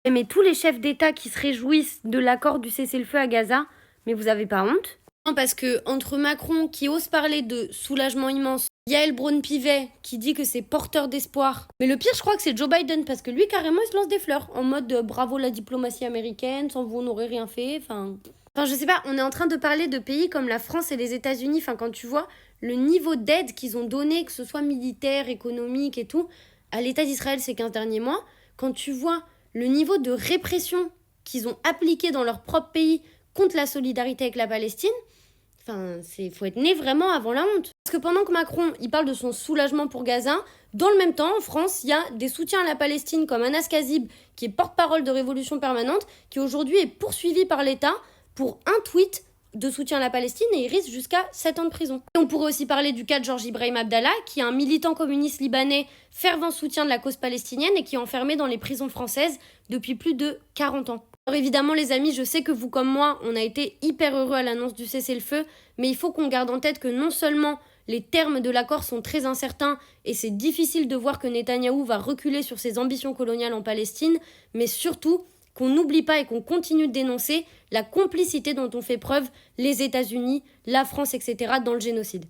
Mais tous les chefs d'État qui se réjouissent de l'accord du cessez-le-feu à Gaza, mais vous avez pas honte? Non, parce que entre Macron qui ose parler de soulagement immense, Yael Braun-Pivet qui dit que c'est porteur d'espoir. Mais le pire, je crois que c'est Joe Biden, parce que lui, carrément, il se lance des fleurs. En mode bravo la diplomatie américaine, sans vous, on n'aurait rien fait. Enfin, je sais pas, on est en train de parler de pays comme la France et les États-Unis. Enfin, quand tu vois le niveau d'aide qu'ils ont donné, que ce soit militaire, économique et tout, à l'État d'Israël ces 15 derniers mois, quand tu vois le niveau de répression qu'ils ont appliqué dans leur propre pays contre la solidarité avec la Palestine, faut être né vraiment avant la honte. Parce que pendant que Macron, il parle de son soulagement pour Gaza, dans le même temps, en France, il y a des soutiens à la Palestine comme Anas Kazib, qui est porte-parole de Révolution Permanente, qui aujourd'hui est poursuivi par l'État pour un tweet de soutien à la Palestine et il risque jusqu'à 7 ans de prison. Et on pourrait aussi parler du cas de Georges Ibrahim Abdallah, qui est un militant communiste libanais fervent soutien de la cause palestinienne et qui est enfermé dans les prisons françaises depuis plus de 40 ans. Alors évidemment les amis, je sais que vous comme moi, on a été hyper heureux à l'annonce du cessez-le-feu, mais il faut qu'on garde en tête que non seulement les termes de l'accord sont très incertains et c'est difficile de voir que Netanyahou va reculer sur ses ambitions coloniales en Palestine, mais surtout qu'on n'oublie pas et qu'on continue de dénoncer la complicité dont ont fait preuve les États-Unis, la France, etc. dans le génocide.